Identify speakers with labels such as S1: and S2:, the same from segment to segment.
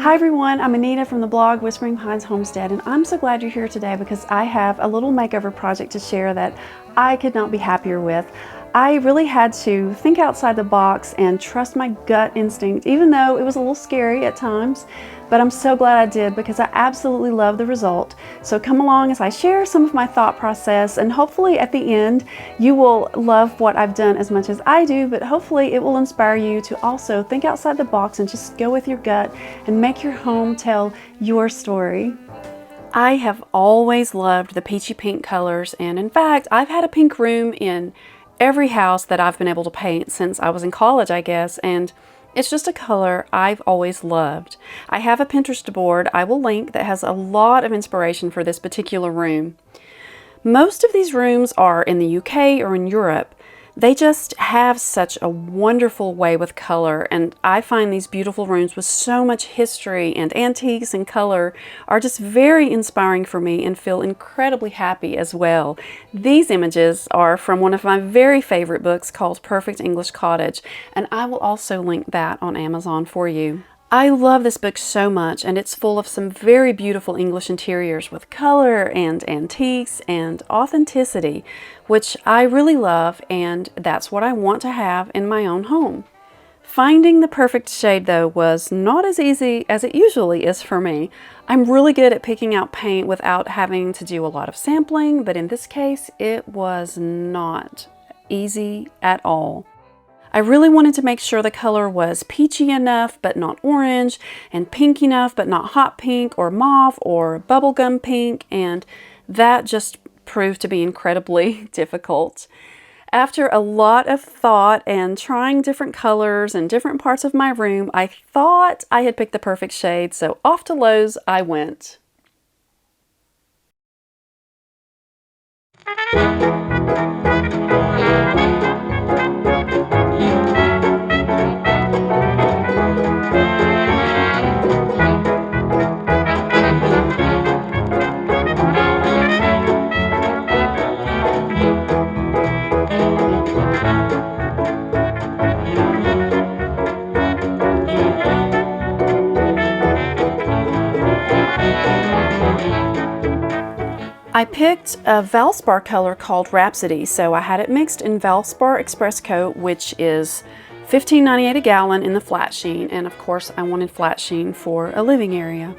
S1: Hi everyone, I'm Anita from the blog Whispering Pines Homestead, and I'm so glad you're here today because I have a little makeover project to share that I could not be happier with. I really had to think outside the box and trust my gut instinct, even though it was a little scary at times, but I'm so glad I did because I absolutely love the result. So come along as I share some of my thought process, and hopefully at the end you will love what I've done as much as I do, but hopefully it will inspire you to also think outside the box and just go with your gut and make your home tell your story. I have always loved the peachy pink colors, and in fact I've had a pink room in every house that I've been able to paint since I was in college, I guess, and it's just a color I've always loved. I have a Pinterest board I will link that has a lot of inspiration for this particular room. Most of these rooms are in the UK or in Europe. They just have such a wonderful way with color, and I find these beautiful rooms with so much history and antiques and color are just very inspiring for me and feel incredibly happy as well. These images are from one of my very favorite books called Perfect English Cottage, and I will also link that on Amazon for you. I love this book so much, and it's full of some very beautiful English interiors with color and antiques and authenticity, which I really love, and that's what I want to have in my own home. Finding the perfect shade though was not as easy as it usually is for me. I'm really good at picking out paint without having to do a lot of sampling, but in this case it was not easy at all. I really wanted to make sure the color was peachy enough but not orange, and pink enough but not hot pink or mauve or bubblegum pink, and that just proved to be incredibly difficult. After a lot of thought and trying different colors and different parts of my room, I thought I had picked the perfect shade, so off to Lowe's I went. I picked a Valspar color called Rhapsody, so I had it mixed in Valspar Express Coat, which is $15.98 a gallon in the flat sheen, and of course I wanted flat sheen for a living area.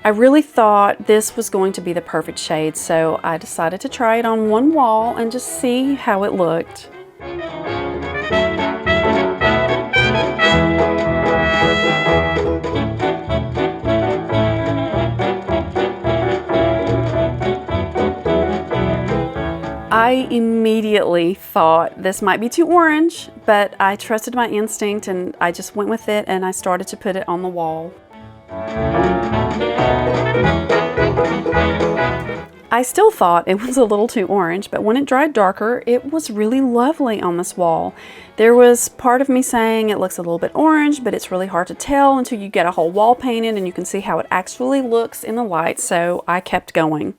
S1: I really thought this was going to be the perfect shade, so I decided to try it on one wall and just see how it looked. I immediately thought this might be too orange, but I trusted my instinct and I just went with it, and I started to put it on the wall. I still thought it was a little too orange, but when it dried darker, it was really lovely on this wall. There was part of me saying it looks a little bit orange, but it's really hard to tell until you get a whole wall painted and you can see how it actually looks in the light, so I kept going.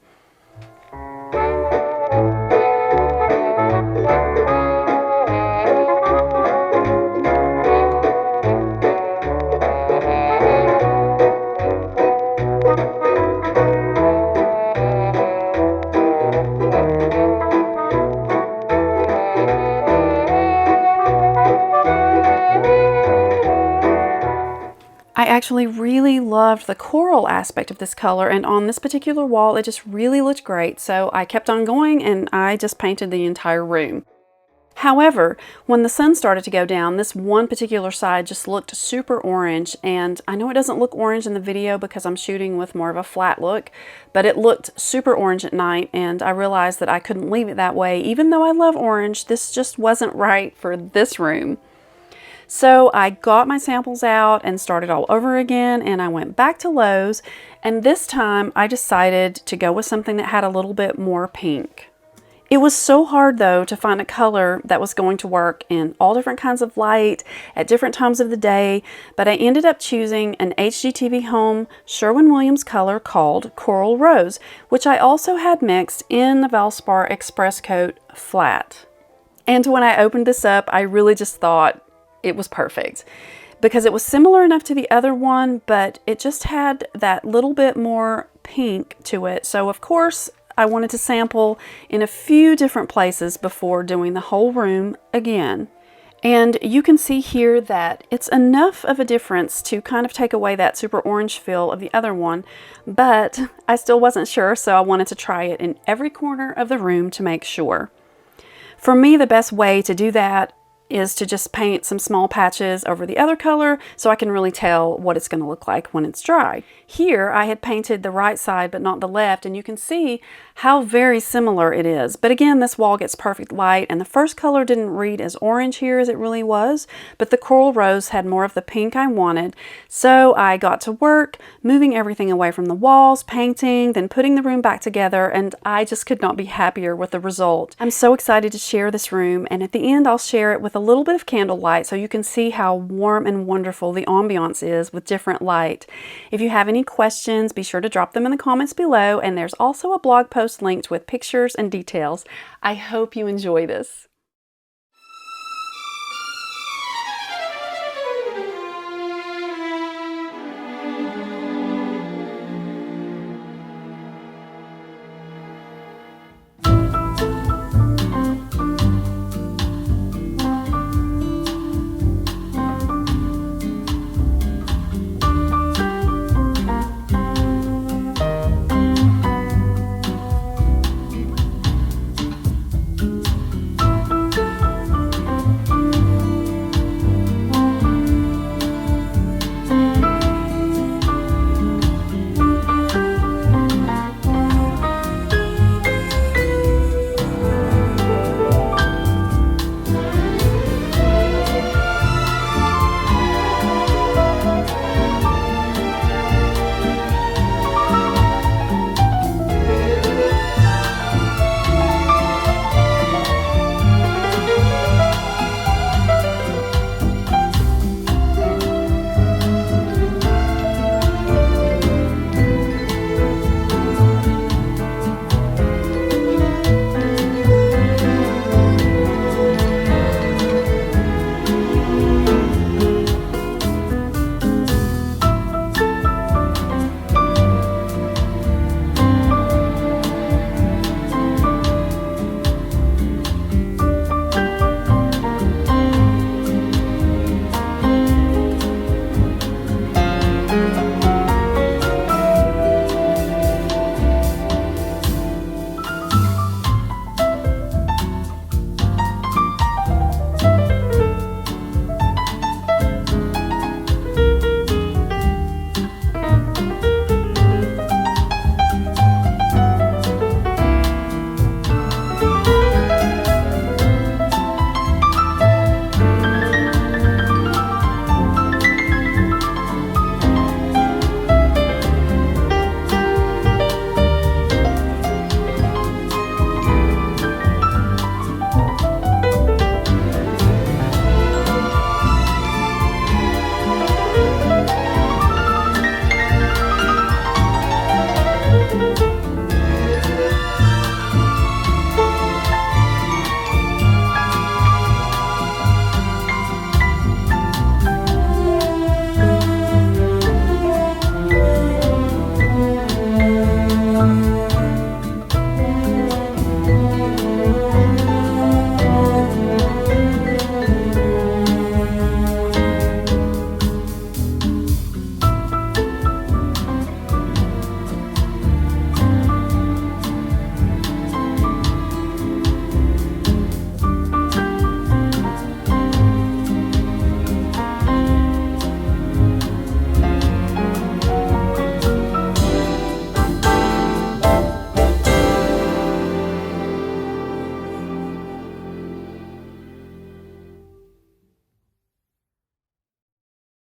S1: I actually really loved the coral aspect of this color, and on this particular wall it just really looked great, so I kept on going and I just painted the entire room. However, when the sun started to go down, this one particular side just looked super orange, and I know it doesn't look orange in the video because I'm shooting with more of a flat look, but it looked super orange at night, and I realized that I couldn't leave it that way. Even though I love orange, this just wasn't right for this room. So I got my samples out and started all over again, and I went back to Lowe's, and this time I decided to go with something that had a little bit more pink. It was so hard though to find a color that was going to work in all different kinds of light at different times of the day, but I ended up choosing an HGTV Home Sherwin-Williams color called Coral Rose, which I also had mixed in the Valspar Express Coat Flat. And when I opened this up, I really just thought it was perfect. because it was similar enough to the other one, but it just had that little bit more pink to it. So of course, I wanted to sample in a few different places before doing the whole room again. And you can see here that it's enough of a difference to kind of take away that super orange feel of the other one, but I still wasn't sure, so I wanted to try it in every corner of the room to make sure. For me, the best way to do that is to just paint some small patches over the other color so I can really tell what it's going to look like when it's dry. Here I had painted the right side but not the left, and you can see how very similar it is. But again, this wall gets perfect light, and the first color didn't read as orange here as it really was, but the coral rose had more of the pink I wanted. So I got to work moving everything away from the walls, painting, then putting the room back together, and I just could not be happier with the result. I'm so excited to share this room, and at the end I'll share it with a little bit of candlelight so you can see how warm and wonderful the ambiance is with different light. If you have any questions, be sure to drop them in the comments below, and there's also a blog post linked with pictures and details. I hope you enjoy this.